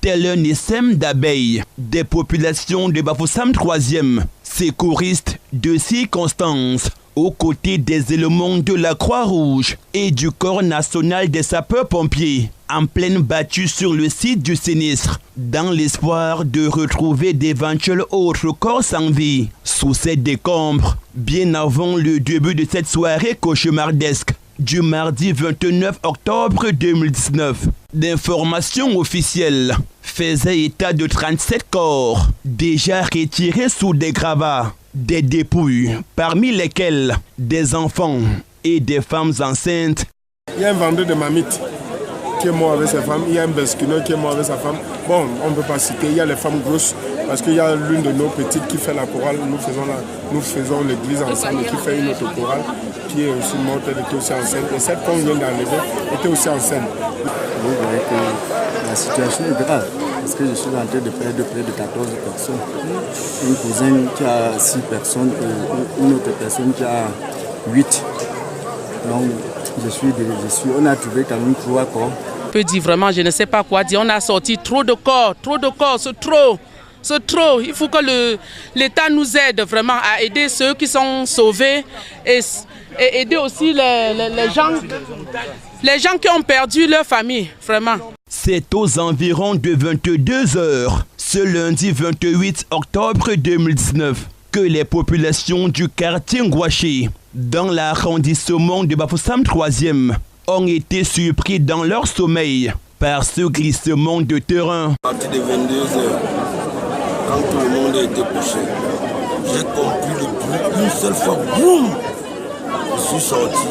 tel un essaim d'abeilles, des populations de Bafoussam 3e, secouristes de circonstances, aux côtés des éléments de la Croix-Rouge et du Corps national des sapeurs-pompiers, en pleine battue sur le site du sinistre, dans l'espoir de retrouver d'éventuels autres corps sans vie sous ces décombres, bien avant le début de cette soirée cauchemardesque du mardi 29 octobre 2019. D'informations officielles faisaient état de 37 corps déjà retirés sous des gravats, des dépouilles, parmi lesquelles des enfants et des femmes enceintes. Il y a un vendeur de marmites qui est mort avec sa femme, il y a un besquineur qui est mort avec sa femme. Bon, on ne peut pas citer, il y a les femmes grosses, parce qu'il y a l'une de nos petites qui fait la chorale, nous faisons l'église ensemble, qui fait une autre chorale, qui est aussi morte, elle était aussi enceinte. Et celle qu'on vient d'enlever était aussi enceinte. Vous voyez que la situation est grave, parce que je suis en train de perdre près de 14 personnes. Une cousine qui a 6 personnes et une autre personne qui a 8. Donc, on a trouvé quand même 3 corps. Je peux dire vraiment, je ne sais pas quoi dire. On a sorti trop de corps, c'est trop. C'est trop. Il faut que l'État nous aide vraiment à aider ceux qui sont sauvés et aider aussi les gens qui ont perdu leur famille, vraiment. C'est aux environs de 22 h, ce lundi 28 octobre 2019, que les populations du quartier Ngouaché, dans l'arrondissement de Bafoussam 3e, ont été surpris dans leur sommeil par ce glissement de terrain. À partir de 22 h, quand tout le monde était couché, j'ai compris le bruit une seule fois, boum! Je suis sorti.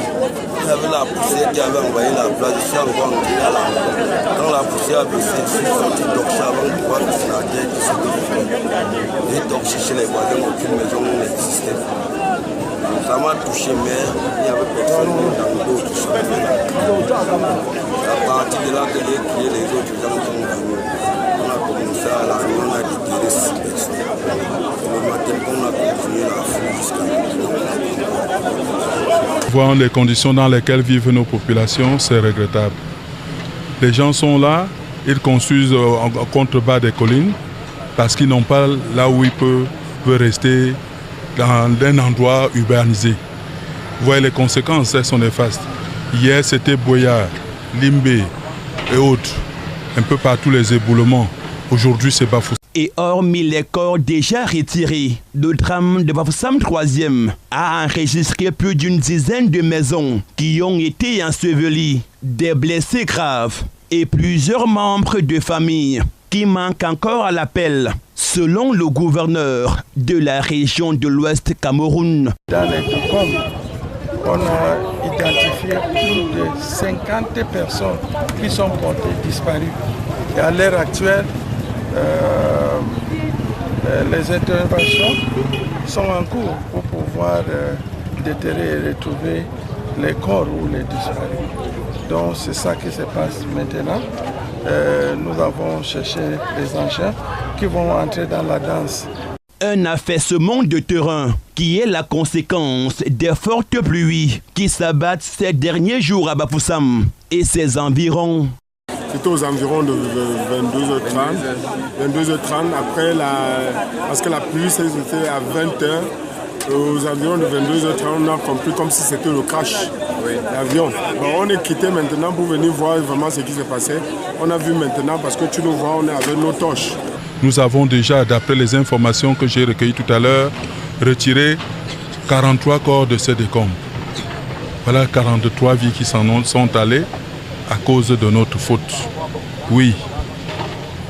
Il y avait la poussière qui avait envahi la place, je suis encore entré à la maison. Quand la poussière a baissé, je suis sorti torcher avant de voir que c'est la terre qui se défendait. J'ai torché chez les voisins, aucune maison n'existait. Ça m'a touché, mais il n'y avait personne dans d'autres chambres. À partir de là que j'ai crié, les autres gens sont venus. On a commencé à la nuit, on a déterré 6 personnes. Le matin, on a continué la fouille jusqu'à maintenant. Voir les conditions dans lesquelles vivent nos populations, c'est regrettable. Les gens sont là, ils construisent en contrebas des collines parce qu'ils n'ont pas là où ils peuvent rester dans un endroit urbanisé. Vous voyez les conséquences, elles sont néfastes. Hier, c'était Boyard, Limbé et autres. Un peu partout les éboulements. Aujourd'hui, c'est Bafoussam. Et hormis les corps déjà retirés, le drame de Bafoussam 3e a enregistré plus d'une dizaine de maisons qui ont été ensevelies, des blessés graves et plusieurs membres de famille qui manquent encore à l'appel, selon le gouverneur de la région de l'Ouest Cameroun. Dans les décombres, on a identifié plus de 50 personnes qui sont portées disparues. Et à l'heure actuelle, les interventions sont en cours pour pouvoir déterrer et retrouver les corps ou les disparus. Donc c'est ça qui se passe maintenant. Nous avons cherché des engins qui vont entrer dans la danse. Un affaissement de terrain qui est la conséquence des fortes pluies qui s'abattent ces derniers jours à Bafoussam et ses environs. C'était aux environs de 22h30. 22h30, après parce que la pluie c'était à 20h. Aux environs de 22h30, on a compris comme si c'était le crash d'avion. Bon, on est quitté maintenant pour venir voir vraiment ce qui s'est passé. On a vu maintenant parce que tu nous vois, on est avec nos torches. Nous avons déjà, d'après les informations que j'ai recueillies tout à l'heure, retiré 43 corps de ces décombres. Voilà 43 vies qui s'en sont allées à cause de notre faute. Oui,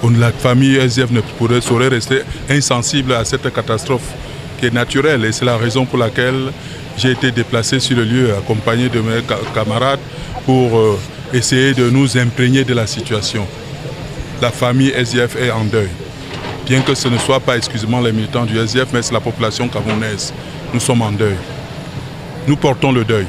la famille SDF ne saurait rester insensible à cette catastrophe qui est naturelle et c'est la raison pour laquelle j'ai été déplacé sur le lieu accompagné de mes camarades pour essayer de nous imprégner de la situation. La famille SDF est en deuil. Bien que ce ne soit pas exclusivement les militants du SDF, mais c'est la population camerounaise. Nous sommes en deuil. Nous portons le deuil.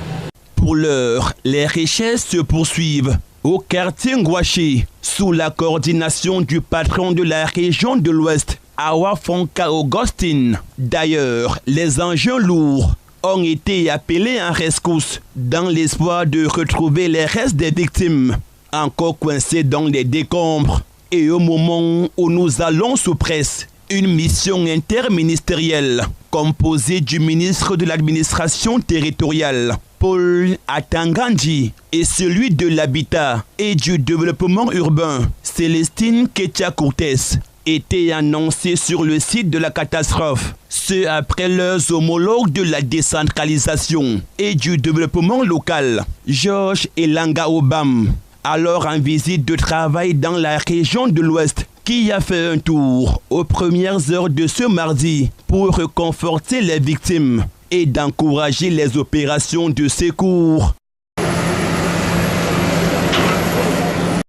Pour l'heure, les richesses se poursuivent au quartier Ngouaché, sous la coordination du patron de la région de l'Ouest, Awa Fonka Augustine. D'ailleurs, les engins lourds ont été appelés en rescousse dans l'espoir de retrouver les restes des victimes, encore coincés dans les décombres. Et au moment où nous allons sous presse, une mission interministérielle composée du ministre de l'administration territoriale, Paul Atangandji, et celui de l'habitat et du développement urbain, Célestine Ketia-Cortés, étaient annoncés sur le site de la catastrophe. Ce après leurs homologues de la décentralisation et du développement local, Georges Elanga Obam, alors en visite de travail dans la région de l'Ouest, qui a fait un tour aux premières heures de ce mardi pour réconforter les victimes et d'encourager les opérations de secours